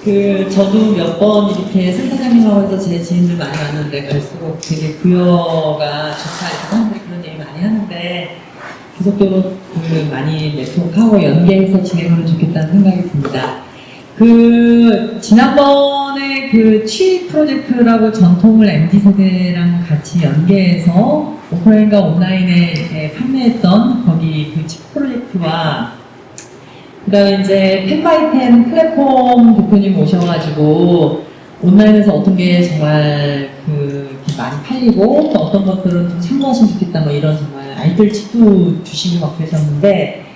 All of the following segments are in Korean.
저도 몇 번 이렇게 센터장님하고 해서 제 지인들 많이 왔는데 갈수록 되게 부여가 좋다 이렇게 사람들이 그런 얘기 많이 하는데 계속적으로 많이 네트워크하고 연계해서 진행하면 좋겠다는 생각이 듭니다. 지난번에 취 프로젝트라고 전통을 MZ세대랑 같이 연계해서 오프라인과 온라인에 판매했던 거기 취 프로젝트와 그 다음에 이제 10x10 플랫폼 대표님 오셔가지고 온라인에서 어떤 게 정말 많이 팔리고 또 어떤 것들은 좀 참고하시면 좋겠다 뭐 이런 정말 아이들 팁도 주시고 막 그러셨는데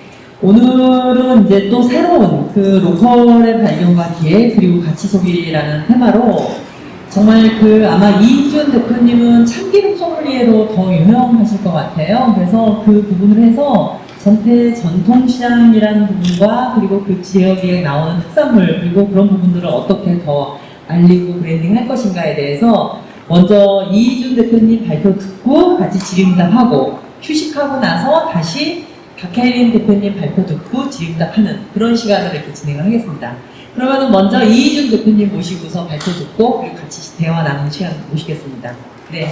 오늘은 이제 또 새로운 로컬의 발견과 기획 그리고 가치 소비라는 테마로 정말 아마 이인준 대표님은 참기름 소믈리에로 더 유명하실 것 같아요. 그래서 그 부분을 해서 전통시장이라는 부분과 그리고 그 지역에 나오는 특산물 그리고 그런 부분들을 어떻게 더 알리고 브랜딩 할 것인가에 대해서 먼저 이희준 대표님 발표 듣고 같이 질의응답하고 휴식하고 나서 다시 박혜린 대표님 발표 듣고 질의응답하는 그런 시간을 이렇게 진행을 하겠습니다. 그러면 먼저 이희준 대표님 모시고서 발표 듣고 그리고 같이 대화 나누는 시간 모시겠습니다. 네.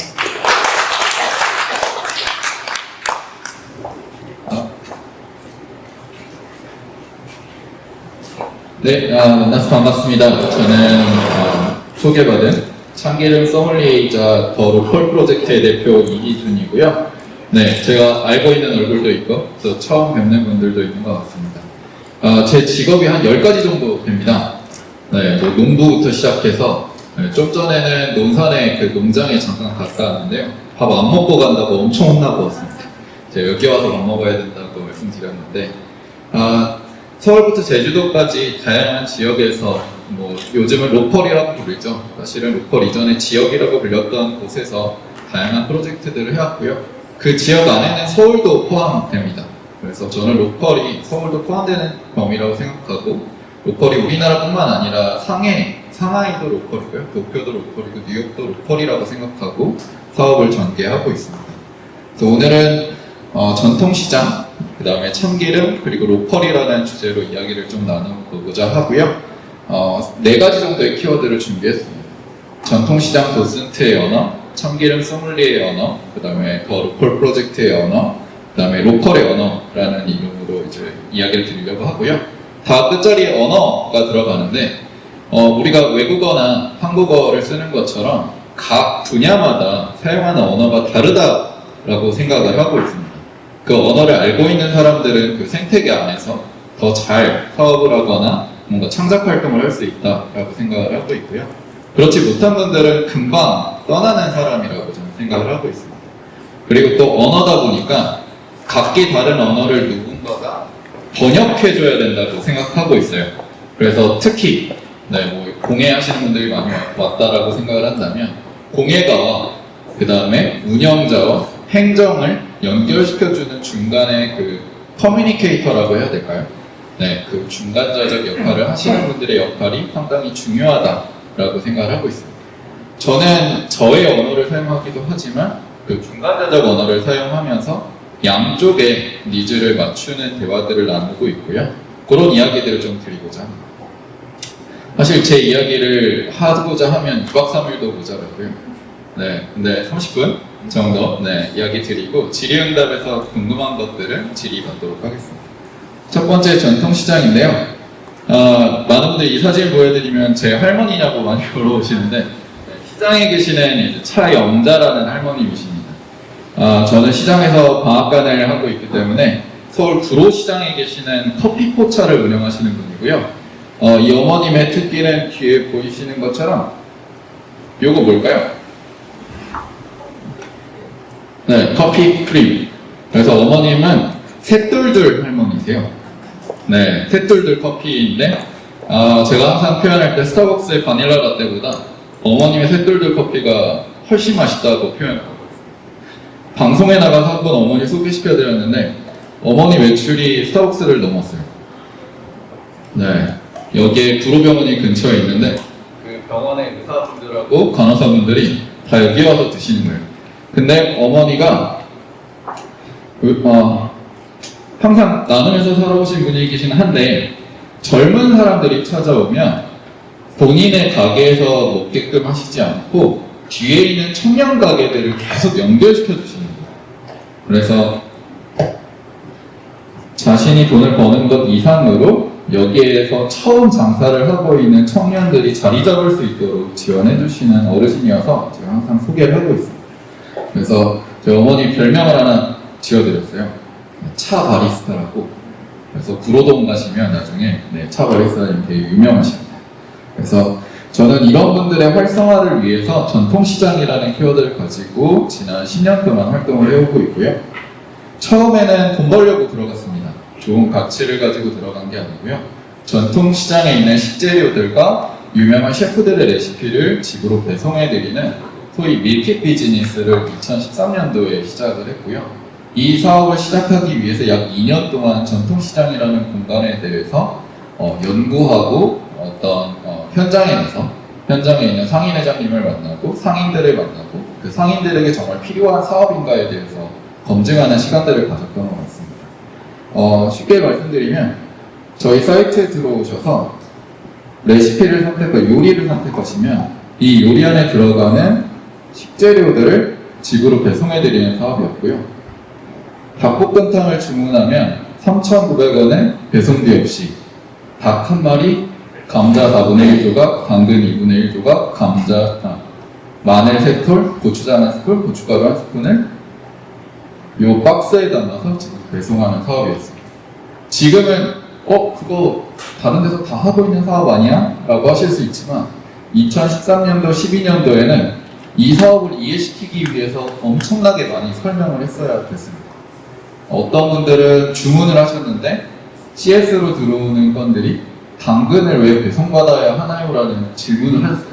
네, 만나서 반갑습니다. 저는 소개받은 참기름 소믈리에이자 더 로컬 프로젝트의 대표 이희준이고요. 네, 제가 알고 있는 얼굴도 있고 또 처음 뵙는 분들도 있는 것 같습니다. 제 직업이 한 10가지 정도 됩니다. 네, 뭐 농부부터 시작해서 좀 전에는 논산에 농장에 잠깐 갔다 왔는데요. 밥 안 먹고 간다고 엄청 혼나고 왔습니다. 제가 여기 와서 밥 먹어야 된다고 말씀드렸는데 서울부터 제주도까지 다양한 지역에서 뭐 요즘은 로컬이라고 부르죠. 사실은 로컬 이전에 지역이라고 불렸던 곳에서 다양한 프로젝트들을 해왔고요. 그 지역 안에는 서울도 포함됩니다. 그래서 저는 로컬이 서울도 포함되는 범위라고 생각하고 로컬이 우리나라뿐만 아니라 상하이도 로컬이고요. 도쿄도 로컬이고 뉴욕도 로컬이라고 생각하고 사업을 전개하고 있습니다. 그래서 오늘은 전통시장, 그 다음에 참기름, 그리고 로컬이라는 주제로 이야기를 좀 나눠보고자 하고요. 4가지 정도의 키워드를 준비했습니다. 전통시장 도슨트의 언어, 참기름 소믈리에의 언어, 그 다음에 더 로컬 프로젝트의 언어, 그 다음에 로컬의 언어라는 이름으로 이제 이야기를 드리려고 하고요. 다 끝자리에 언어가 들어가는데 우리가 외국어나 한국어를 쓰는 것처럼 각 분야마다 사용하는 언어가 다르다라고 생각을 하고 있습니다. 그 언어를 알고 있는 사람들은 그 생태계 안에서 더 잘 사업을 하거나 뭔가 창작 활동을 할 수 있다라고 생각을 하고 있고요. 그렇지 못한 분들은 금방 떠나는 사람이라고 저는 생각을 하고 있습니다. 그리고 또 언어다 보니까 각기 다른 언어를 누군가가 번역해줘야 된다고 생각하고 있어요. 그래서 특히 뭐 공예하시는 분들이 많이 왔다라고 생각을 한다면 공예가와 그 다음에 운영자와 행정을 연결시켜주는 중간에 커뮤니케이터라고 해야 될까요? 네, 그 중간자적 역할을 하시는 분들의 역할이 상당히 중요하다라고 생각을 하고 있습니다. 저는 저의 언어를 사용하기도 하지만 그 중간자적 언어를 사용하면서 양쪽의 니즈를 맞추는 대화들을 나누고 있고요. 그런 이야기들을 좀 드리고자 합니다. 사실 제 이야기를 하고자 하면 2박 3일도 모자라고요. 네, 근데 30분 정도 이야기 드리고 질의응답에서 궁금한 것들은 질의받도록 하겠습니다. 첫 번째 전통시장인데요. 많은 분들이 이 사진을 보여드리면 제 할머니냐고 많이 물어보시는데 시장에 계시는 차영자라는 할머님이십니다. 저는 시장에서 방앗간을 하고 있기 때문에 서울 구로시장에 계시는 커피포차를 운영하시는 분이고요. 이 어머님의 특기는 뒤에 보이시는 것처럼 요거 뭘까요? 네, 커피 크림. 그래서 어머님은 셋둘둘 할머니세요. 네, 셋둘둘 커피인데 제가 항상 표현할 때 스타벅스의 바닐라 라떼보다 어머님의 셋둘둘 커피가 훨씬 맛있다고 표현하고 있습니다. 방송에 나가서 한번 어머니 소개시켜드렸는데 어머니 매출이 스타벅스를 넘었어요. 네, 여기에 구로병원이 근처에 있는데 그 병원의 의사분들하고 간호사분들이 다 여기 와서 드시는 거예요. 근데 어머니가 항상 나누면서 살아오신 분이긴 한데 젊은 사람들이 찾아오면 본인의 가게에서 먹게끔 하시지 않고 뒤에 있는 청년 가게들을 계속 연결시켜 주시는 거예요. 그래서 자신이 돈을 버는 것 이상으로 여기에서 처음 장사를 하고 있는 청년들이 자리 잡을 수 있도록 지원해 주시는 어르신이어서 제가 항상 소개를 하고 있습니다. 그래서 저희 어머니 별명을 하나 지어드렸어요. 차 바리스타라고. 그래서 구로동 가시면 나중에 차 바리스타님 되게 유명하십니다. 그래서 저는 이런 분들의 활성화를 위해서 전통시장이라는 키워드를 가지고 지난 10년 동안 활동을 해오고 있고요. 처음에는 돈 벌려고 들어갔습니다. 좋은 가치를 가지고 들어간 게 아니고요. 전통시장에 있는 식재료들과 유명한 셰프들의 레시피를 집으로 배송해드리는 소위 밀킷 비즈니스를 2013년도에 시작을 했고요. 이 사업을 시작하기 위해서 약 2년 동안 전통시장이라는 공간에 대해서 연구하고 현장에 가서 현장에 있는 상인회장님을 만나고 상인들을 만나고 그 상인들에게 정말 필요한 사업인가에 대해서 검증하는 시간들을 가졌던 것 같습니다. 쉽게 말씀드리면 저희 사이트에 들어오셔서 레시피를 선택하고 요리를 선택하시면 이 요리 안에 들어가는 식재료들을 집으로 배송해드리는 사업이었고요. 닭볶음탕을 주문하면 3,900원에 배송비 없이 닭 한 마리, 감자 4분의 1조각, 당근 2분의 1조각, 마늘 3톨, 고추장 1스푼, 고춧가루 1스푼을 요 박스에 담아서 지금 배송하는 사업이었습니다. 지금은 그거 다른 데서 다 하고 있는 사업 아니야? 라고 하실 수 있지만 2013년도, 12년도에는 이 사업을 이해시키기 위해서 엄청나게 많이 설명을 했어야 됐습니다. 어떤 분들은 주문을 하셨는데 CS로 들어오는 건들이 당근을 왜 배송받아야 하나요? 라는 질문을 하셨어요.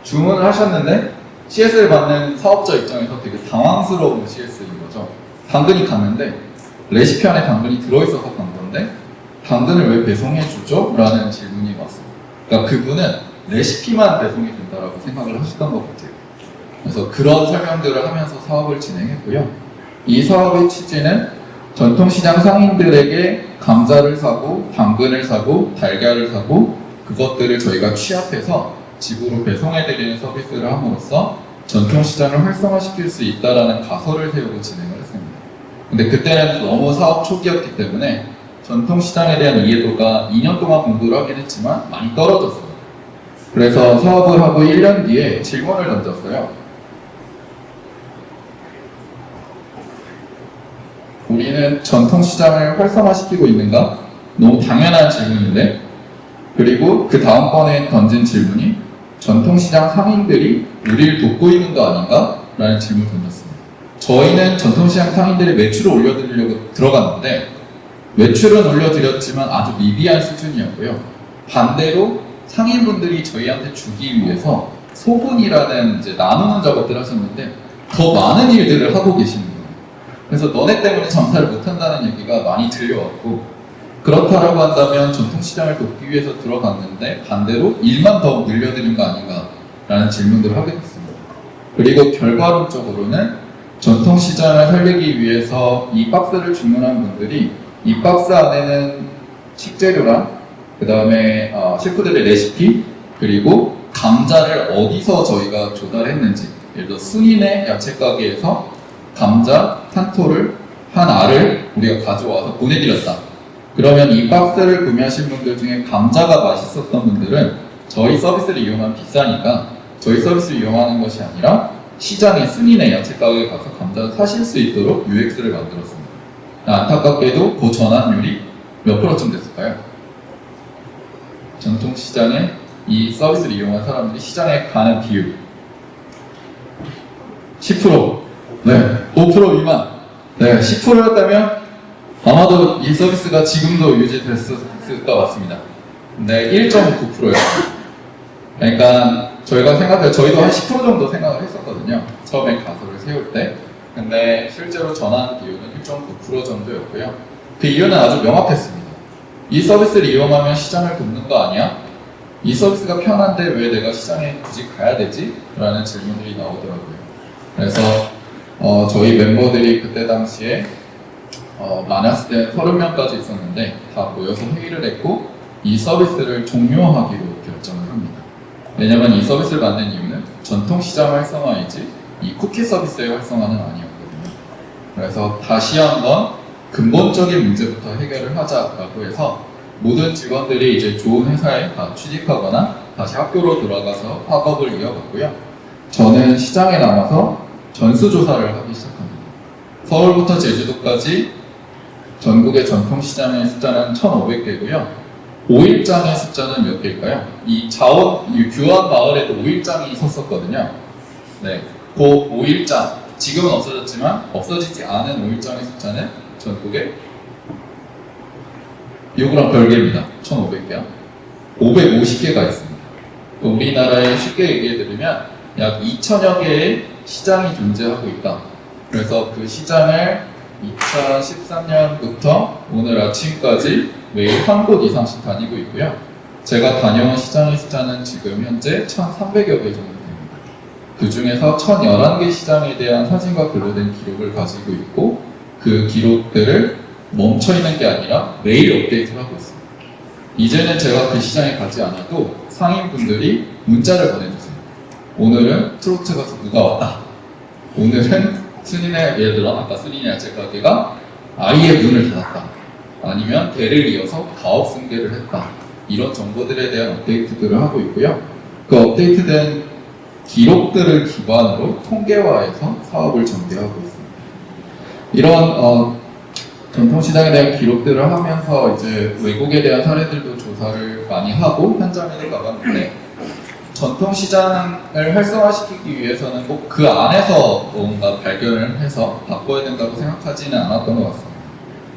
주문을 하셨는데 CS를 받는 사업자 입장에서 되게 당황스러운 CS인 거죠. 당근이 갔는데 레시피 안에 당근이 들어있어서 간 건데 당근을 왜 배송해 주죠? 라는 질문이 왔습니다. 그러니까 그분은 레시피만 배송이 된다라고 생각을 하셨던 것 같아요. 그래서 그런 설명들을 하면서 사업을 진행했고요. 이 사업의 취지는 전통시장 상인들에게 감자를 사고 당근을 사고 달걀을 사고 그것들을 저희가 취합해서 집으로 배송해드리는 서비스를 함으로써 전통시장을 활성화시킬 수 있다는 가설을 세우고 진행을 했습니다. 근데 그때는 너무 사업 초기였기 때문에 전통시장에 대한 이해도가 2년 동안 공부를 하긴 했지만 많이 떨어졌어요. 그래서 사업을 하고 1년 뒤에 질문을 던졌어요. 우리는 전통시장을 활성화시키고 있는가? 너무 당연한 질문인데, 그리고 그 다음번에 던진 질문이 전통시장 상인들이 우리를 돕고 있는 거 아닌가? 라는 질문을 던졌습니다. 저희는 전통시장 상인들의 매출을 올려드리려고 들어갔는데 매출은 올려드렸지만 아주 미비한 수준이었고요. 반대로 상인분들이 저희한테 주기 위해서 소분이라는 이제 나누는 작업들을 하셨는데 더 많은 일들을 하고 계시는 거예요. 그래서 너네 때문에 장사를 못한다는 얘기가 많이 들려왔고, 그렇다라고 한다면 전통시장을 돕기 위해서 들어갔는데 반대로 일만 더 늘려드린 거 아닌가 라는 질문들을 하게 됐습니다. 그리고 결과론적으로는 전통시장을 살리기 위해서 이 박스를 주문한 분들이 이 박스 안에는 식재료랑 그 다음에 셰프들의 레시피, 그리고 감자를 어디서 저희가 조달했는지, 예를 들어 순인의 야채 가게에서 감자 한 톨을, 한 알을 우리가 가져와서 보내드렸다. 그러면 이 박스를 구매하신 분들 중에 감자가 맛있었던 분들은 저희 서비스를 이용하면 비싸니까 저희 서비스를 이용하는 것이 아니라 시장의 순인의 야채 가게에 가서 감자를 사실 수 있도록 UX를 만들었습니다. 안타깝게도 그 전환율이 몇 프로쯤 됐을까요? 전통시장에 이 서비스를 이용한 사람들이 시장에 가는 비율 10%, 네, 5% 미만, 네, 10%였다면 아마도 이 서비스가 지금도 유지됐을 것 같습니다. 네, 1.9%였습니다. 그러니까 저희도 한 10% 정도 생각을 했었거든요. 처음에 가설을 세울 때. 근데 실제로 전환 비율은 1.9% 정도였고요. 그 이유는 아주 명확했습니다. 이 서비스를 이용하면 시장을 돕는 거 아니야? 이 서비스가 편한데 왜 내가 시장에 굳이 가야 되지? 라는 질문들이 나오더라고요. 그래서 저희 멤버들이 그때 당시에 많았을 때 30명까지 있었는데 다 모여서 회의를 했고 이 서비스를 종료하기로 결정을 합니다. 왜냐면 이 서비스를 만든 이유는 전통시장 활성화이지 이 쿠키 서비스의 활성화는 아니었거든요. 그래서 다시 한번 근본적인 문제부터 해결을 하자라고 해서 모든 직원들이 이제 좋은 회사에 다 취직하거나 다시 학교로 돌아가서 학업을 이어갔고요. 저는 시장에 남아서 전수조사를 하기 시작합니다. 서울부터 제주도까지 전국의 전통시장의 숫자는 1,500개고요. 5일장의 숫자는 몇 개일까요? 이 규안 마을에도 5일장이 있었거든요. 네, 그 5일장, 지금은 없어졌지만 없어지지 않은 5일장의 숫자는 전국에 요거랑 별개입니다. 1,500개요. 550개가 있습니다. 우리나라에 쉽게 얘기해드리면 약 2,000여 개의 시장이 존재하고 있다. 그래서 그 시장을 2013년부터 오늘 아침까지 매일 한 곳 이상씩 다니고 있고요. 제가 다녀온 시장의 숫자는 지금 현재 1,300여 개 정도 됩니다. 그 중에서 1,011개 시장에 대한 사진과 글로 된 기록을 가지고 있고 그 기록들을 멈춰있는 게 아니라 매일 업데이트를 하고 있습니다. 이제는 제가 그 시장에 가지 않아도 상인분들이 문자를 보내주세요. 오늘은 트로트 가수 누가 왔다. 오늘은 순이네, 예를 들어 아까 순이네 야채 가게가 아예 문을 닫았다. 아니면 대를 이어서 가업 승계를 했다. 이런 정보들에 대한 업데이트들을 하고 있고요. 그 업데이트된 기록들을 기반으로 통계화해서 사업을 전개하고 있습니다. 이런 전통시장에 대한 기록들을 하면서 이제 외국에 대한 사례들도 조사를 많이 하고 현장에 가봤는데 전통시장을 활성화시키기 위해서는 꼭 그 안에서 뭔가 발견을 해서 바꿔야 된다고 생각하지는 않았던 것 같습니다.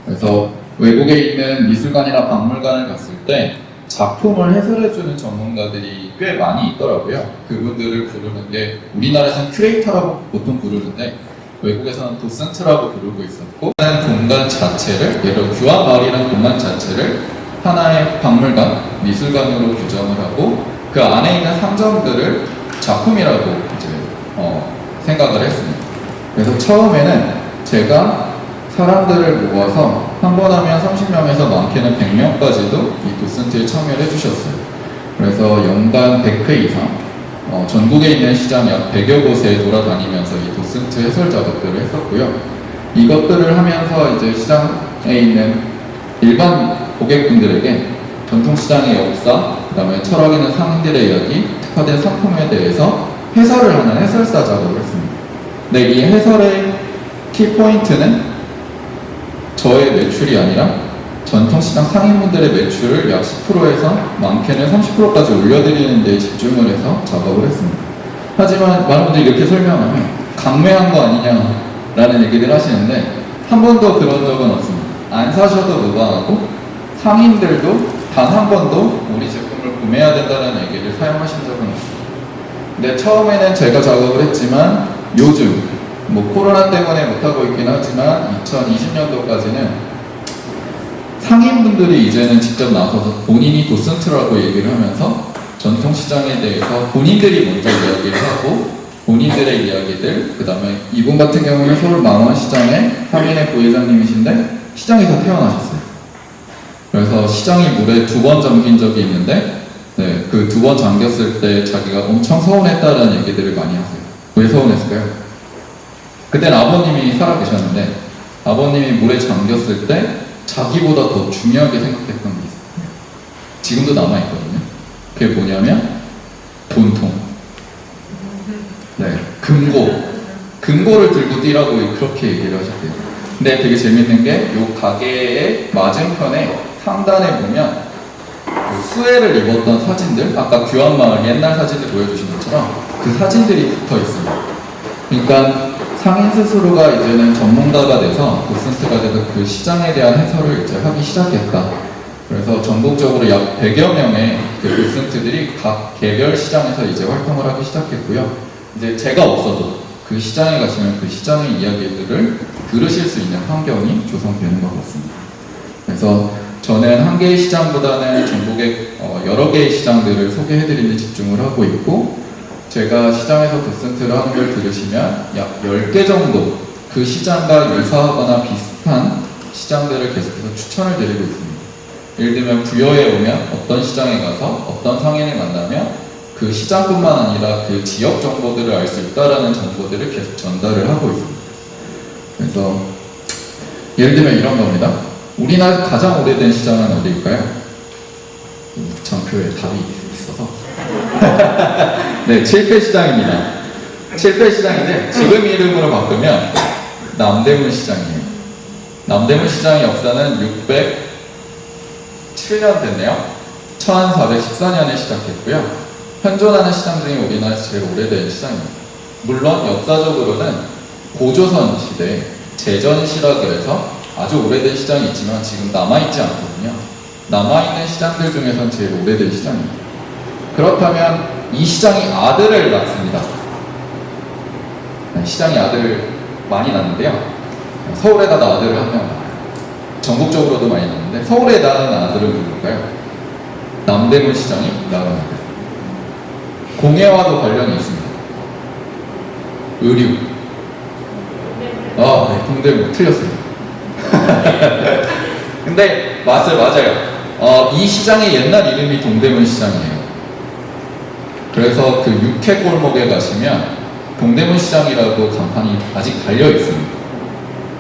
그래서 외국에 있는 미술관이나 박물관을 갔을 때 작품을 해설해주는 전문가들이 꽤 많이 있더라고요. 그분들을 부르는 게 우리나라에서는 큐레이터라고 보통 부르는데 외국에서는 도슨트라고 부르고 있었고 공간 자체를 예를 들어 규안마을이라는 공간 자체를 하나의 박물관, 미술관으로 규정을 하고 그 안에 있는 상점들을 작품이라고 이제 생각을 했습니다. 그래서 처음에는 제가 사람들을 모아서 한 번 하면 30명에서 많게는 100명까지도 이 도슨트에 참여를 해주셨어요. 그래서 연간 100회 이상 전국에 있는 시장 약 100여 곳에 돌아다니면서 이 도슨트 해설 작업들을 했었고요. 이것들을 하면서 이제 시장에 있는 일반 고객분들에게 전통시장의 역사, 그 다음에 철학 있는 상인들의 이야기, 특화된 상품에 대해서 해설을 하는 해설사 작업을 했습니다. 근데 이 해설의 키포인트는 저의 매출이 아니라 전통시장 상인분들의 매출을 약 10%에서 많게는 30%까지 올려드리는 데 집중을 해서 작업을 했습니다. 하지만 많은 분들이 이렇게 설명하면 강매한 거 아니냐라는 얘기를 하시는데 한 번도 그런 적은 없습니다. 안 사셔도 무방하고 상인들도 단 한 번도 우리 제품을 구매해야 된다는 얘기를 사용하신 적은 없습니다. 근데 처음에는 제가 작업을 했지만 요즘 코로나 때문에 못하고 있긴 하지만 2020년도까지는 상인분들이 이제는 직접 나서서 본인이 도슨트라고 얘기를 하면서 전통시장에 대해서 본인들이 먼저 이야기를 하고 본인들의 이야기들, 그 다음에 이분 같은 경우는 서울 망원시장의 상인의 부회장님이신데 시장에서 태어나셨어요. 그래서 시장이 물에 2번 잠긴 적이 있는데 그 2번 잠겼을 때 자기가 엄청 서운했다는 얘기들을 많이 하세요. 왜 서운했을까요? 그때는 아버님이 살아계셨는데 아버님이 물에 잠겼을 때 자기보다 더 중요하게 생각했던 게 있어요. 지금도 남아있거든요. 그게 뭐냐면 돈통. 네, 금고를 들고 뛰라고 그렇게 얘기를 하셨대요. 근데 되게 재밌는 게 이 가게의 맞은편에 상단에 보면 그 수혜를 입었던 사진들, 아까 규안마을 옛날 사진들 보여주신 것처럼 그 사진들이 붙어 있습니다. 그러니까 상인 스스로가 이제는 전문가가 돼서 도슨트가 돼서 그 시장에 대한 해설을 이제 하기 시작했다. 그래서 전국적으로 약 100여 명의 그 도슨트들이 각 개별 시장에서 이제 활동을 하기 시작했고요. 이제 제가 없어도 그 시장에 가시면 그 시장의 이야기들을 들으실 수 있는 환경이 조성되는 것 같습니다. 그래서 저는 한 개의 시장보다는 전국의 여러 개의 시장들을 소개해드리는 데 집중을 하고 있고 제가 시장에서 도슨트를 하는 걸 들으시면 약 10개 정도 그 시장과 유사하거나 비슷한 시장들을 계속해서 추천을 드리고 있습니다. 예를 들면 부여에 오면 어떤 시장에 가서 어떤 상인을 만나면 그 시장뿐만 아니라 그 지역 정보들을 알 수 있다라는 정보들을 계속 전달을 하고 있습니다. 그래서 예를 들면 이런 겁니다. 우리나라 가장 오래된 시장은 어디일까요? 장표에 답이 있어서 네, 칠패시장입니다. 칠패시장인데 지금 이름으로 바꾸면 남대문 시장이에요. 남대문 시장의 역사는 607년 됐네요. 1414년에 시작했고요. 현존하는 시장 중에 우리나라에서 제일 오래된 시장입니다. 물론 역사적으로는 고조선 시대 제전시라 그래서 아주 오래된 시장이 있지만 지금 남아있지 않거든요. 남아있는 시장들 중에선 제일 오래된 시장입니다. 그렇다면 이 시장이 아들을 낳습니다. 시장이 아들을 많이 낳는데요. 서울에다 아들을 한 명 낳아요. 전국적으로도 많이 낳는데 서울에 낳은 아들은 누굴까요? 남대문 시장이 낳은 아들. 공예와도 관련이 있습니다. 의류. 네, 동대문 틀렸습니다. 근데 맞아요. 이 시장의 옛날 이름이 동대문 시장이에요. 그래서 그 육회 골목에 가시면 동대문 시장이라고 간판이 아직 달려 있습니다.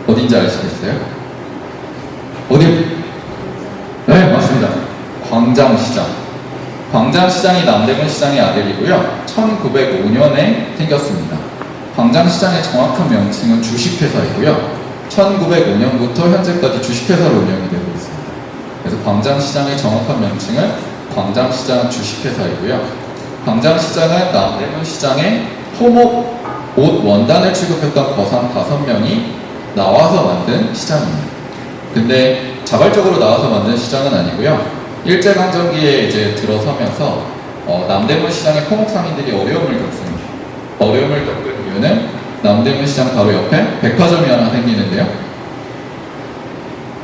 어딘지 아시겠어요? 어디? 네, 맞습니다. 광장시장. 광장시장이 남대문 시장의 아들이고요. 1905년에 생겼습니다. 광장시장의 정확한 명칭은 주식회사이고요. 1905년부터 현재까지 주식회사로 운영이 되고 있습니다. 그래서 광장시장의 정확한 명칭은 광장시장 주식회사이고요. 광장시장은 남대문 시장에 토목 옷 원단을 취급했던 거상 5명이 나와서 만든 시장입니다. 근데 자발적으로 나와서 만든 시장은 아니고요. 일제강점기에 이제 들어서면서 남대문 시장의 토목 상인들이 어려움을 겪습니다. 어려움을 겪은 이유는 남대문 시장 바로 옆에 백화점이 하나 생기는데요.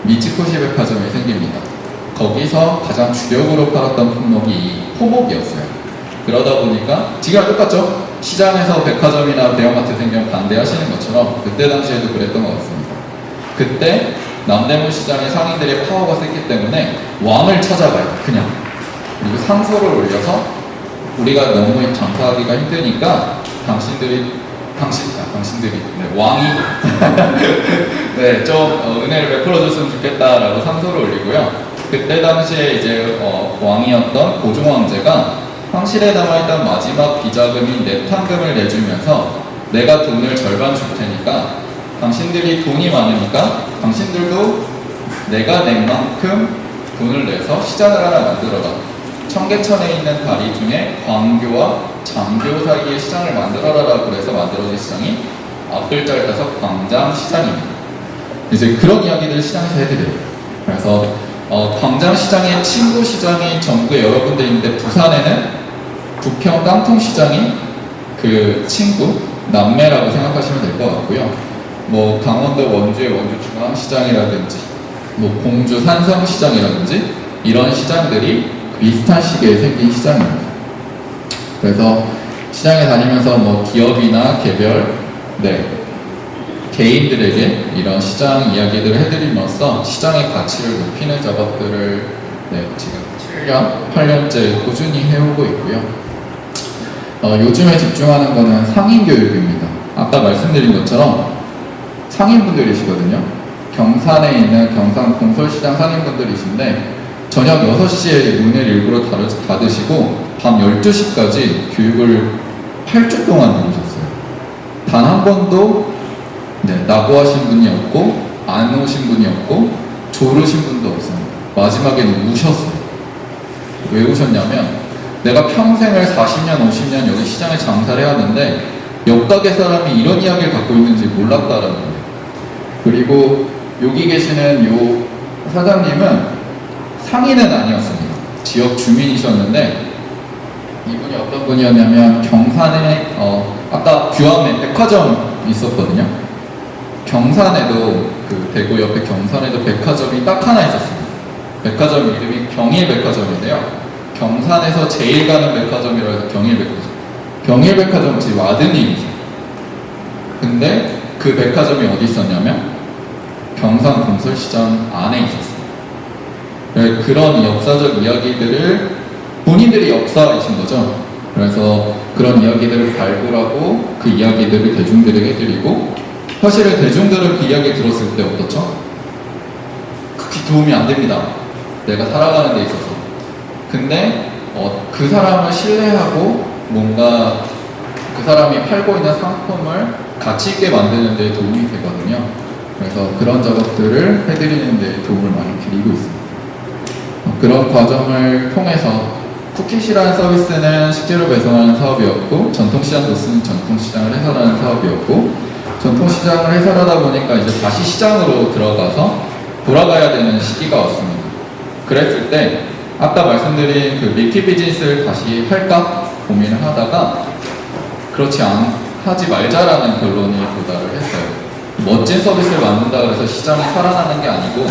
미츠코시 백화점이 생깁니다. 거기서 가장 주력으로 팔았던 품목이 이 토목이었어요. 그러다 보니까 지금랑 똑같죠? 시장에서 백화점이나 대형마트 생기면 반대하시는 것처럼 그때 당시에도 그랬던 것 같습니다. 그때 남대문 시장의 상인들의 파워가 셌기 때문에 왕을 찾아가요. 그냥. 그리고 상소를 올려서 우리가 너무 장사하기가 힘드니까 당신들이 왕이 네, 좀 은혜를 베풀어줬으면 좋겠다라고 상소를 올리고요. 그때 당시에 이제 왕이었던 고종 황제가 황실에 남아있던 마지막 비자금인 냅탄금을 내주면서 내가 돈을 절반 줄 테니까 당신들이 돈이 많으니까 당신들도 내가 낸 만큼 돈을 내서 시장을 하나 만들어라. 청계천에 있는 다리 중에 광교와 장교 사이에 시장을 만들어라라고 해서 만들어진 시장이 앞글자를 따서 광장시장입니다. 이제 그런 이야기들을 시장에서 해드려요. 그래서 광장시장의 친구 시장이 전국에 여러 군데 있는데 부산에는 부평 깡통시장이 그 친구, 남매라고 생각하시면 될 것 같고요. 뭐 강원도 원주의 원주중앙시장이라든지 뭐 공주 산성시장이라든지 이런 시장들이 비슷한 시기에 생긴 시장입니다. 그래서 시장에 다니면서 뭐 기업이나 개별, 개인들에게 이런 시장 이야기들을 해드리면서 시장의 가치를 높이는 작업들을 지금 7년, 8년째 꾸준히 해오고 있고요. 요즘에 집중하는 거는 상인 교육입니다. 아까 말씀드린 것처럼 상인분들이시거든요. 경산에 있는 경산 공설시장 상인분들이신데 저녁 6시에 문을 일부러 닫으시고 밤 12시까지 교육을 8주 동안 들으셨어요. 단 한 번도 낙오하신 분이 없고 안 오신 분이 없고 조르신 분도 없습니다. 마지막에는 우셨어요. 왜 우셨냐면 내가 평생을 40년, 50년 여기 시장에 장사를 해왔는데 옆가게 사람이 이런 이야기를 갖고 있는지 몰랐다라는 거예요. 그리고 여기 계시는 요 사장님은 상인은 아니었습니다. 지역 주민이셨는데 이분이 어떤 분이었냐면 경산에 아까 규암에 백화점 있었거든요. 경산에도 그 대구 옆에 경산에도 백화점이 딱 하나 있었습니다. 백화점 이름이 경일백화점인데요. 경산에서 제일 가는 백화점이라 해서 경일백화점. 경일백화점 집 아드님이죠. 근데 그 백화점이 어디 있었냐면 경산 공설시장 안에 있었어요. 그런 역사적 이야기들을 본인들이 역사이신 거죠. 그래서 그런 이야기들을 발굴하고 그 이야기들을 대중들에게 해드리고, 사실은 대중들은 그 이야기 들었을 때 어떻죠? 극히 도움이 안 됩니다. 내가 살아가는 데 있어서. 근데 그 사람을 신뢰하고 뭔가 그 사람이 팔고 있는 상품을 가치 있게 만드는 데 도움이 되거든요. 그래서 그런 작업들을 해드리는 데 도움을 많이 드리고 있습니다. 그런 과정을 통해서 쿠킷이라는 서비스는 식재료 배송하는 사업이었고, 전통시장 도스는 전통시장을 해설하는 사업이었고, 전통시장을 해설하다 보니까 이제 다시 시장으로 들어가서 돌아가야 되는 시기가 왔습니다. 그랬을 때 아까 말씀드린 그 밀키 비즈니스를 다시 할까 고민을 하다가 하지 말자라는 결론에 도달을 했어요. 멋진 서비스를 만든다 그래서 시장이 살아나는 게 아니고,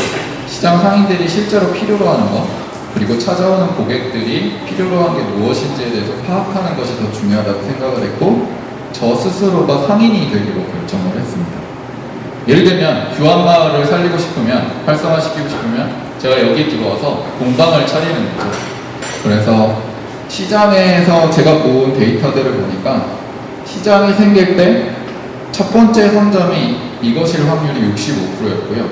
시장 상인들이 실제로 필요로 하는 것, 그리고 찾아오는 고객들이 필요로 한 게 무엇인지에 대해서 파악하는 것이 더 중요하다고 생각을 했고, 저 스스로가 상인이 되기로 결정을 했습니다. 예를 들면 규환마을을 살리고 싶으면, 활성화시키고 싶으면 제가 여기 들어와서 공방을 차리는 거죠. 그래서 시장에서 제가 모은 데이터들을 보니까 시장이 생길 때 첫 번째 선점이 이것일 확률이 65%였고요.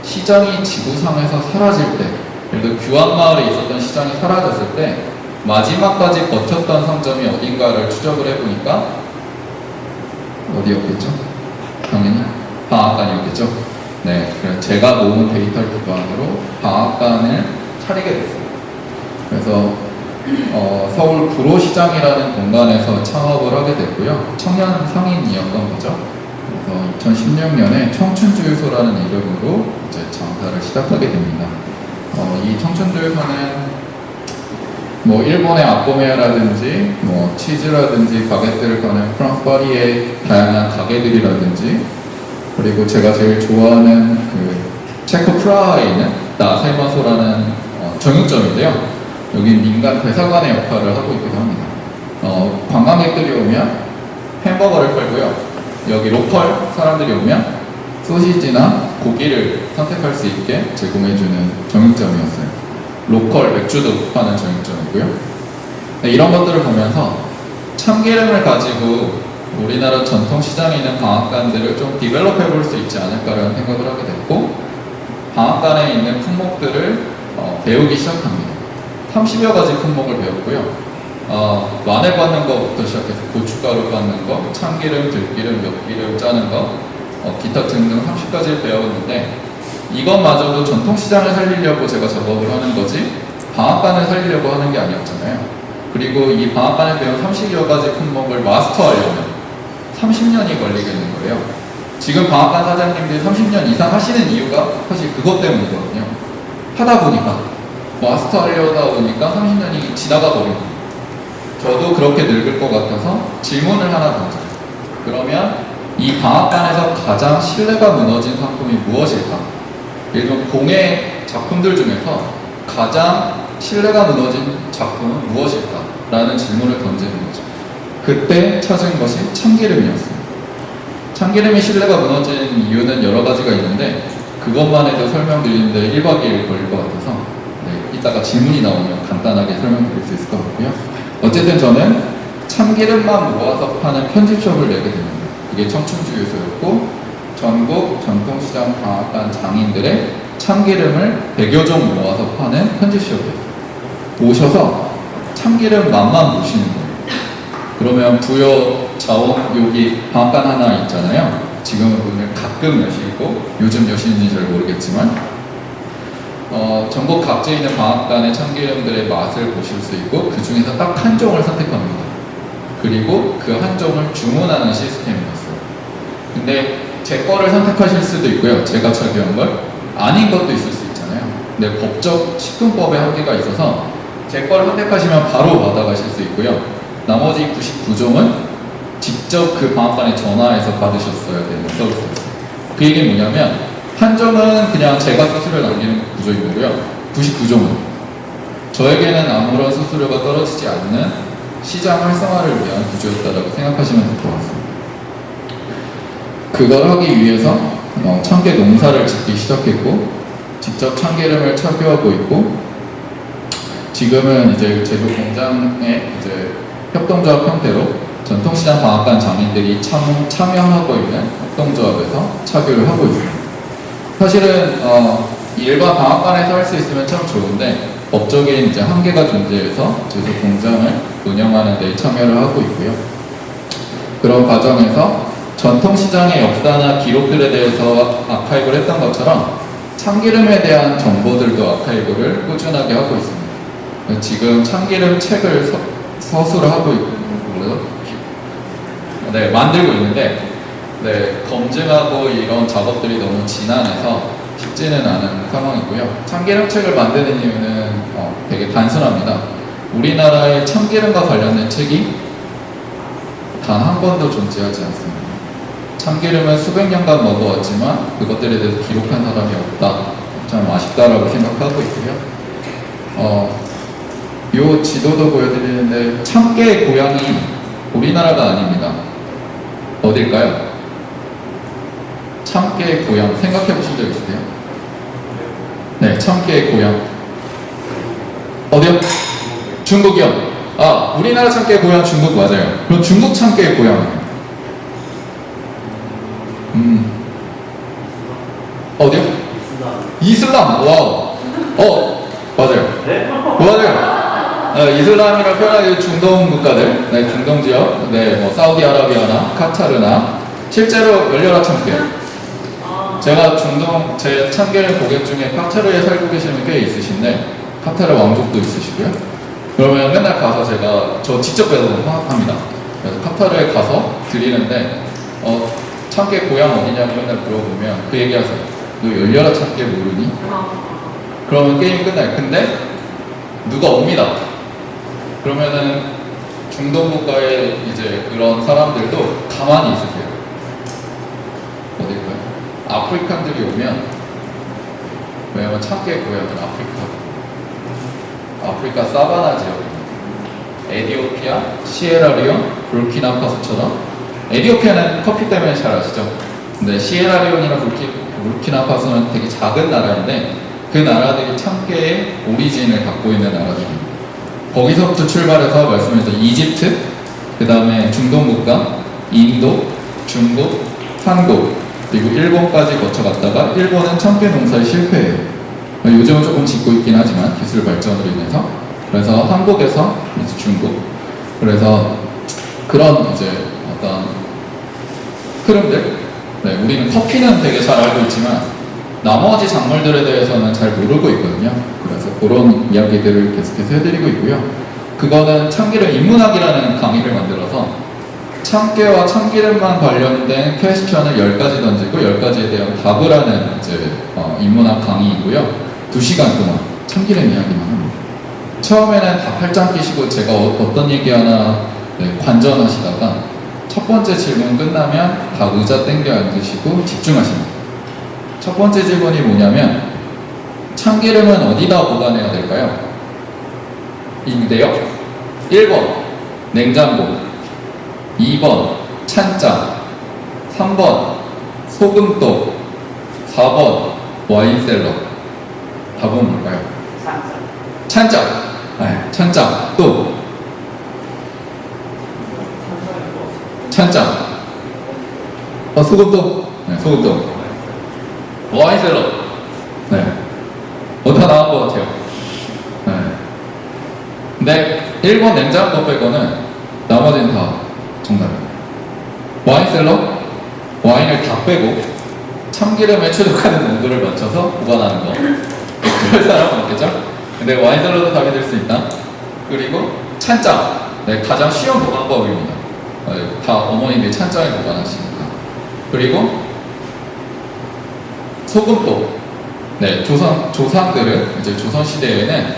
시장이 지구상에서 사라질 때, 예를 들어 규환마을에 있었던 시장이 사라졌을 때 마지막까지 버텼던 상점이 어딘가를 추적을 해보니까 어디였겠죠? 당연히 방앗간이었겠죠. 네, 그래서 제가 모은 데이터를 기반으로 방앗간을 차리게 됐어요. 그래서 서울 구로시장이라는 공간에서 창업을 하게 됐고요. 청년 상인이었던 거죠. 그래서 2016년에 청춘주유소라는 이름으로 이제 장사를 시작하게 됩니다. 이 청춘주유소는 뭐 일본의 아꼬메야라든지 뭐 치즈라든지 바게트를 파는 프랑스 파리의 다양한 가게들이라든지, 그리고 제가 제일 좋아하는 그 체코 프라하에 있는 나세마소라는 정육점인데요. 여기 민간 대사관의 역할을 하고 있기도 합니다. 관광객들이 오면 햄버거를 팔고요. 여기 로컬 사람들이 오면 소시지나 고기를 선택할 수 있게 제공해주는 정육점이었어요. 로컬 맥주도 파는 정육점이고요. 네, 이런 것들을 보면서 참기름을 가지고 우리나라 전통시장에 있는 방앗간들을 좀 디벨롭해 볼 수 있지 않을까라는 생각을 하게 됐고, 방앗간에 있는 품목들을 배우기 시작합니다. 30여 가지 품목을 배웠고요. 마늘 빻는 것부터 시작해서 고춧가루 빻는 거, 참기름, 들기름, 엿기름 짜는 거, 기타 등등 30가지를 배웠는데, 이것마저도 전통시장을 살리려고 제가 작업을 하는 거지 방앗간을 살리려고 하는 게 아니었잖아요. 그리고 이 방앗간에 배운 30여 가지 품목을 마스터하려면 30년이 걸리겠는 거예요. 지금 방앗간 사장님들이 30년 이상 하시는 이유가 사실 그것 때문이거든요. 하다 보니까 마스터하려다 보니까 30년이 지나가 버린 거예요. 저도 그렇게 늙을 것 같아서 질문을 하나 던져요. 그러면 이 방앗간에서 가장 신뢰가 무너진 상품이 무엇일까? 예를 들어 공예 작품들 중에서 가장 신뢰가 무너진 작품은 무엇일까? 라는 질문을 던지는 거죠. 그때 찾은 것이 참기름이었습니다. 참기름이 신뢰가 무너진 이유는 여러 가지가 있는데, 그것만 해도 설명드리는데 1박 2일 걸릴 것 같아서 이따가 질문이 나오면 간단하게 설명드릴 수 있을 것 같고요. 어쨌든 저는 참기름만 모아서 파는 편집숍을 내게 됩니다. 그게 청춘주유소였고, 전국 전통시장 방앗간 장인들의 참기름을 100여 종 모아서 파는 편집숍이에요. 오셔서 참기름 맛만 보시는 거예요. 그러면 부여 자원 여기 방앗간 하나 있잖아요. 지금은 오늘 가끔 여시고 요즘 여시는지 잘 모르겠지만, 전국 각지에 있는 방앗간의 참기름들의 맛을 보실 수 있고, 그 중에서 딱 한 종을 선택합니다. 그리고 그 한 종을 주문하는 시스템이었어요. 근데 제 거를 선택하실 수도 있고요. 제가 착용한 걸 아닌 것도 있을 수 있잖아요. 근데 법적 식품법의 한계가 있어서 제 거를 선택하시면 바로 받아가실 수 있고요. 나머지 99종은 직접 그 방앗간에 전화해서 받으셨어야 되는 서비스였어요. 그 얘기는 뭐냐면, 한 종은 그냥 제가 수수료 남기는 구조인 거고요. 99종은 저에게는 아무런 수수료가 떨어지지 않는 시장 활성화를 위한 구조였다고 생각하시면 될 것 같습니다. 그걸 하기 위해서 참깨 농사를 짓기 시작했고, 직접 참기름을 착유하고 있고, 지금은 이제 제조 공장에 이제 협동조합 형태로 전통시장 방앗간 장인들이 참여하고 있는 협동조합에서 차교를 하고 있습니다. 사실은 일반 방앗간에서 할 수 있으면 참 좋은데 법적인 이제 한계가 존재해서 제조 공장을 운영하는 데 참여를 하고 있고요. 그런 과정에서 전통시장의 역사나 기록들에 대해서 아카이브를 했던 것처럼 참기름에 대한 정보들도 아카이브를 꾸준하게 하고 있습니다. 지금 참기름 책을 서술을 하고 만들고 있는데 검증하고 이런 작업들이 너무 지난해서 쉽지는 않은 상황이고요. 참기름 책을 만드는 이유는 되게 단순합니다. 우리나라의 참기름과 관련된 책이 단 한 번도 존재하지 않습니다. 참기름은 수백 년간 먹어왔지만 그것들에 대해서 기록한 사람이 없다. 참 아쉽다라고 생각하고 있고요. 이 지도도 보여드리는데 참깨의 고향이 우리나라가 아닙니다. 어딜까요? 참깨의 고향 생각해 보신 적 있으세요? 네, 참깨의 고향 어디요? 중국이요. 우리나라 참깨의 고향 중국 맞아요. 그럼 중국 참깨의 고향 어디요? 이슬람. 와우. 맞아요. 맞아요. 이슬람이라 표현하기 중동 국가들, 중동 지역, 뭐 사우디아라비아나 카타르나 실제로 열려라 참깨. 제가 중동 제 참깨를 고객 중에 카타르에 살고 계시는 분 꽤 있으신데 카타르 왕족도 있으시고요. 그러면 맨날 가서 저 직접 배송합니다. 그래서 카타르에 가서 드리는데 참깨 고향 어디냐고 맨날 물어보면 그 얘기하세요. 너 열려라 참깨 모르니? 그러면 게임 끝나요. 근데 누가 옵니다. 그러면은 중동 국가의 이제 그런 사람들도 가만히 있으세요. 어딜까요? 아프리칸들이 오면, 왜냐면 참깨 고향은 아프리카 사바나 지역입니다. 에티오피아, 시에라리온, 부르키나파소처럼. 에티오피아는 커피 때문에 잘 아시죠? 근데 시에라리온이나 부르키나파소는 되게 작은 나라인데 그 나라들이 참깨의 오리진을 갖고 있는 나라들입니다. 거기서부터 출발해서 말씀드린 이집트, 그 다음에 중동 국가, 인도, 중국, 한국, 그리고 일본까지 거쳐갔다가 일본은 참깨 농사에 실패해요. 요즘은 조금 짓고 있긴 하지만 기술 발전으로 인해서. 그래서 한국에서 이제 중국. 그래서 그런 이제 어떤 흐름들. 우리는 커피는 되게 잘 알고 있지만 나머지 작물들에 대해서는 잘 모르고 있거든요. 그래서 그런 이야기들을 계속해서 해드리고 있고요. 그거는 참기름 인문학이라는 강의를 만들어서 참깨와 참기름만 관련된 퀘스천을 10가지 던지고 10가지에 대한 답을 하는 이제 인문학 강의이고요. 2시간 동안 참기름 이야기만 합니다. 처음에는 다 팔짱 끼시고 제가 어떤 얘기 하나 관전하시다가 첫 번째 질문 끝나면 다 의자 땡겨 앉으시고 집중하십니다. 첫 번째 질문이 뭐냐면 참기름은 어디다 보관해야 될까요? 인데요. 1번 냉장고, 2번 찬장, 3번 소금독, 4번 와인셀러. 답은 뭘까요? 찬장. 찬장. 또 찬장. 소금독. 소금독. 와인셀러. 다 나온 것 같아요. 근데 1번 냉장고 빼고는 나머지는 다 정답입니다. 와인셀러, 와인을 다 빼고 참기름에 최적화된 온도를 맞춰서 보관하는 거. 그럴 사람은 없겠죠? 근데 와인셀러도 답이 될 수 있다. 그리고 찬장, 가장 쉬운 보관법입니다. 다 어머니들이 찬장에 보관하시니까. 그리고 소금도. 조상들은 이제 조선시대에는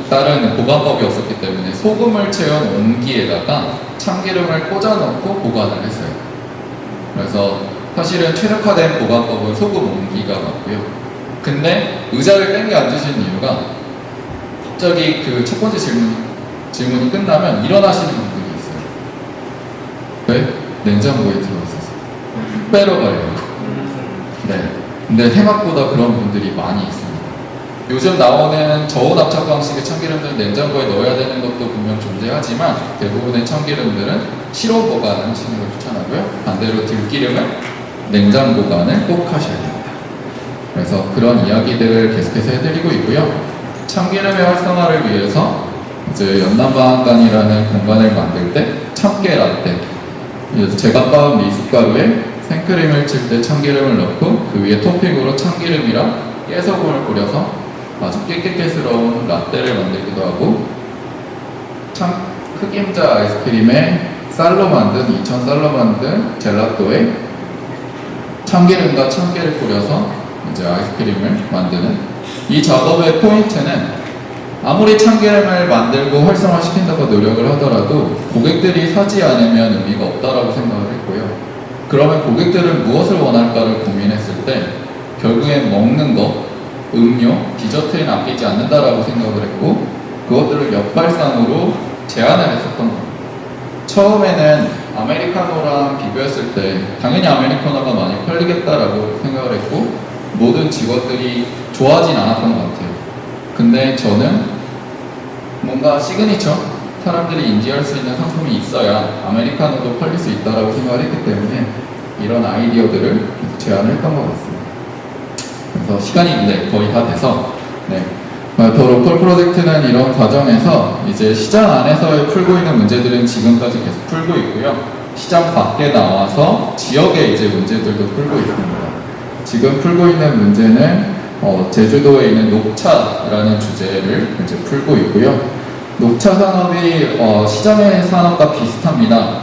다른 보관법이 없었기 때문에 소금을 채운 온기에다가 참기름을 꽂아놓고 보관을 했어요. 그래서 사실은 최적화된 보관법은 소금 온기가 맞고요. 근데 의자를 땡겨 앉으신 이유가 갑자기 그 첫 번째 질문이 끝나면 일어나시는 분들이 있어요. 왜? 냉장고에 들어있어서 빼러 가려고. 근데 생각보다 그런 분들이 많이 있습니다. 요즘 나오는 저온 압착 방식의 참기름들은 냉장고에 넣어야 되는 것도 분명 존재하지만 대부분의 참기름들은 실온 보관을 하시는 걸 추천하고요. 반대로 들기름은 냉장 보관을 꼭 하셔야 됩니다. 그래서 그런 이야기들을 계속해서 해드리고 있고요. 참기름의 활성화를 위해서 이제 연남방앗간이라는 공간을 만들 때 참깨 라떼, 제가 빻은 미숫가루에 생크림을 칠 때 참기름을 넣고 그 위에 토핑으로 참기름이랑 깨소금을 뿌려서 아주 깨끗깨스러운 라떼를 만들기도 하고, 흑임자 아이스크림에 쌀로 만든 2000쌀로 만든 젤라또에 참기름과 참깨를 뿌려서 이제 아이스크림을 만드는 이 작업의 포인트는 아무리 참기름을 만들고 활성화시킨다고 노력을 하더라도 고객들이 사지 않으면 의미가 없다라고 생각을 했고요. 그러면 고객들은 무엇을 원할까를 고민했을 때 결국엔 먹는 것, 음료, 디저트에 아끼지 않는다라고 생각을 했고, 그것들을 역발상으로 제안을 했었던 겁니다. 처음에는 아메리카노랑 비교했을 때 당연히 아메리카노가 많이 팔리겠다라고 생각을 했고 모든 직원들이 좋아하진 않았던 것 같아요. 근데 저는 뭔가 시그니처, 사람들이 인지할 수 있는 상품이 있어야 아메리카노도 팔릴 수 있다라고 생각을 했기 때문에 이런 아이디어들을 제안을 했던 것 같습니다. 그래서 시간이 거의 다 돼서 더 로컬 프로젝트는 이런 과정에서 이제 시장 안에서 풀고 있는 문제들은 지금까지 계속 풀고 있고요. 시장 밖에 나와서 지역의 이제 문제들도 풀고 있습니다. 지금 풀고 있는 문제는 제주도에 있는 녹차라는 주제를 이제 풀고 있고요. 녹차 산업이 시장의 산업과 비슷합니다.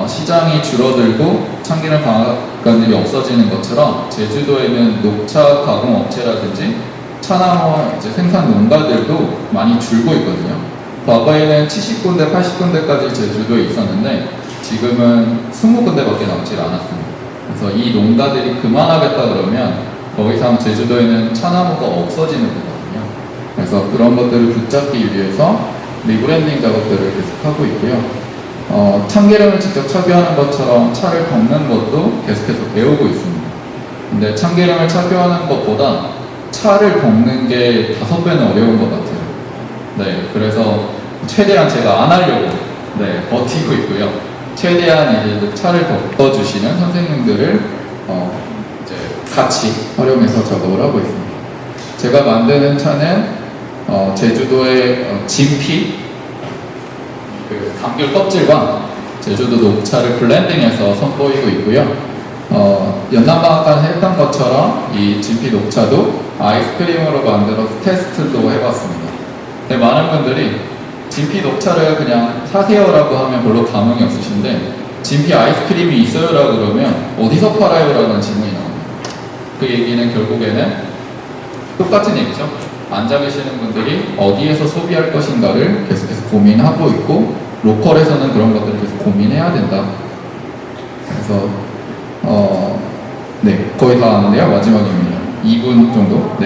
시장이 줄어들고 참기름 방앗간들이 없어지는 것처럼 제주도에는 녹차 가공 업체라든지 차나무 이제 생산 농가들도 많이 줄고 있거든요. 과거에는 70군데, 80군데까지 제주도에 있었는데 지금은 20군데밖에 남질 않았습니다. 그래서 이 농가들이 그만하겠다 그러면 더 이상 제주도에는 차나무가 없어지는 거거든요. 그래서 그런 것들을 붙잡기 위해서 리브랜딩 작업들을 계속하고 있고요. 참기름을 직접 착유하는 것처럼 차를 덮는 것도 계속해서 배우고 있습니다. 근데 참기름을 착유하는 것보다 차를 덮는 게 5배는 어려운 것 같아요. 그래서 최대한 제가 안 하려고 버티고 있고요. 최대한 이제 차를 덮어주시는 선생님들을 이제 같이 활용해서 작업을 하고 있습니다. 제가 만드는 차는 제주도의 진피, 그 감귤 껍질과 제주도 녹차를 블렌딩해서 선보이고 있고요. 연남방앗간에서 했던 것처럼 이 진피 녹차도 아이스크림으로 만들어서 테스트도 해봤습니다. 근데 많은 분들이 진피 녹차를 그냥 사세요라고 하면 별로 감흥이 없으신데 진피 아이스크림이 있어요라고 그러면 어디서 팔아요라는 질문이 나옵니다. 그 얘기는 결국에는 똑같은 얘기죠. 앉아 계시는 분들이 어디에서 소비할 것인가를 계속해서 고민하고 있고 로컬에서는 그런 것들을 계속 고민해야 된다. 그래서 거의 다 왔는데요. 마지막입니다. 2분 정도.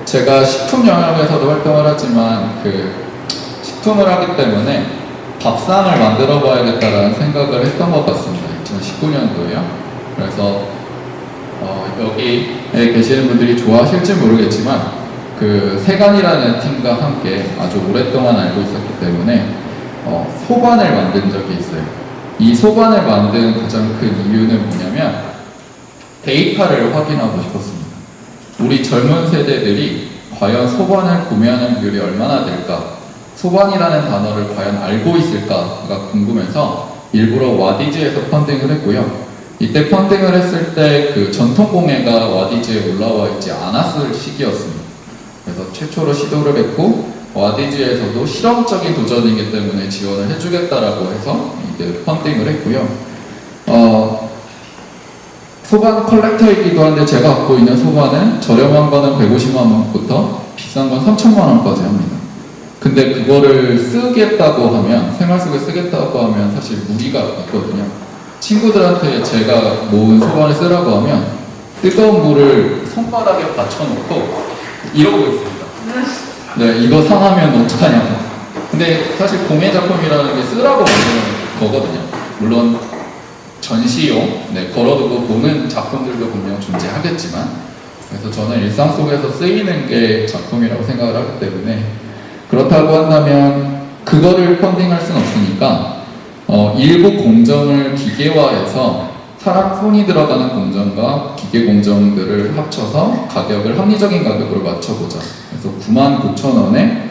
제가 식품 영역에서도 활동을 하지만 식품을 하기 때문에 밥상을 만들어 봐야겠다라는 생각을 했던 것 같습니다. 2019년도에요. 그래서 여기에 계시는 분들이 좋아하실지 모르겠지만 세간이라는 팀과 함께 아주 오랫동안 알고 있었기 때문에 소반을 만든 적이 있어요. 이 소반을 만든 가장 큰 이유는 뭐냐면 데이터를 확인하고 싶었습니다. 우리 젊은 세대들이 과연 소반을 구매하는 비율이 얼마나 될까? 소반이라는 단어를 과연 알고 있을까가 궁금해서 일부러 와디즈에서 펀딩을 했고요. 이때 펀딩을 했을 때 전통공예가 와디즈에 올라와 있지 않았을 시기였습니다. 그래서 최초로 시도를 했고 와디즈에서도 실험적인 도전이기 때문에 지원을 해주겠다라고 해서 이제 펀딩을 했고요. 소반 컬렉터이기도 한데 제가 갖고 있는 소반은 저렴한 거는 150만 원부터 비싼 건 3천만 원까지 합니다. 근데 그거를 쓰겠다고 하면, 생활 속에 쓰겠다고 하면 사실 무리가 있거든요. 친구들한테 제가 모은 소반을 쓰라고 하면 뜨거운 물을 손바닥에 받쳐놓고 이러고 있습니다. 이거 상하면 어떡하냐고. 근데 사실 공예 작품이라는 게 쓰라고 만드는 거거든요. 물론 전시용, 걸어두고 보는 작품들도 분명 존재하겠지만 그래서 저는 일상 속에서 쓰이는 게 작품이라고 생각을 하기 때문에 그렇다고 한다면 그거를 펀딩할 수는 없으니까 일부 공정을 기계화해서 사람 손이 들어가는 공정과 기계 공정들을 합쳐서 가격을 합리적인 가격으로 맞춰보자. 그래서 99,000원에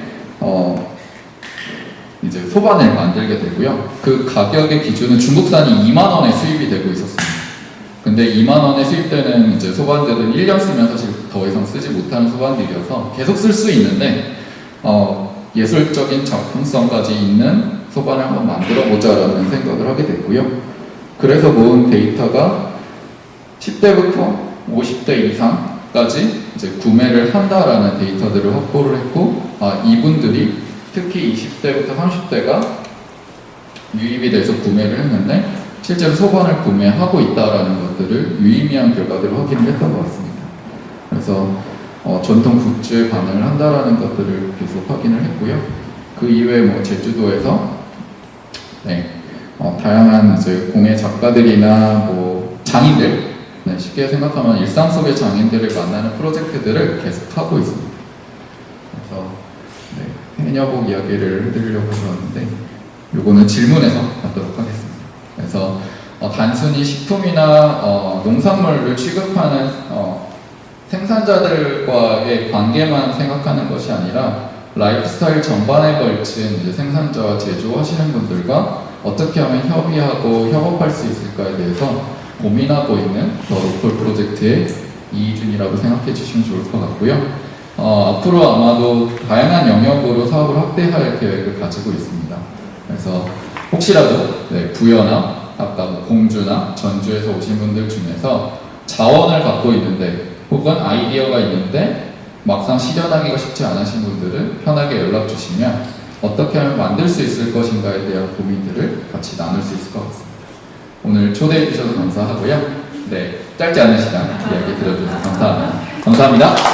이제 소반을 만들게 되고요. 그 가격의 기준은 중국산이 2만원에 수입이 되고 있었습니다. 근데 2만원에 수입되는 이제 소반들은 1년 쓰면 사실 더 이상 쓰지 못하는 소반들이어서 계속 쓸 수 있는데 예술적인 작품성까지 있는 소반을 한번 만들어 보자라는 생각을 하게 됐고요. 그래서 모은 데이터가 10대부터 50대 이상까지 이제 구매를 한다라는 데이터들을 확보를 했고, 이분들이 특히 20대부터 30대가 유입이 돼서 구매를 했는데 실제로 소반을 구매하고 있다라는 것들을 유의미한 결과들을 확인을 했던 것 같습니다. 그래서 전통 굿즈에 반응을 한다라는 것들을 계속 확인을 했고요. 그 이외에 뭐 제주도에서 다양한 이제 공예 작가들이나 뭐 장인들, 쉽게 생각하면 일상 속의 장인들을 만나는 프로젝트들을 계속 하고 있습니다. 그래서 해녀복 이야기를 해드리려고 하는데 요거는 질문에서 하도록 하겠습니다. 그래서 단순히 식품이나 농산물을 취급하는 생산자들과의 관계만 생각하는 것이 아니라 라이프스타일 전반에 걸친 이제 생산자와 제조하시는 분들과 어떻게 하면 협의하고 협업할 수 있을까에 대해서 고민하고 있는 더 로컬 프로젝트의 이희준이라고 생각해 주시면 좋을 것 같고요. 앞으로 아마도 다양한 영역으로 사업을 확대할 계획을 가지고 있습니다. 그래서 혹시라도 부여나 아까 뭐 공주나 전주에서 오신 분들 중에서 자원을 갖고 있는데 혹은 아이디어가 있는데 막상 실현하기가 쉽지 않으신 분들은 편하게 연락 주시면 어떻게 하면 만들 수 있을 것인가에 대한 고민들을 같이 나눌 수 있을 것 같습니다. 오늘 초대해 주셔서 감사하고요. 짧지 않은 시간 이야기 들어주셔서 감사합니다.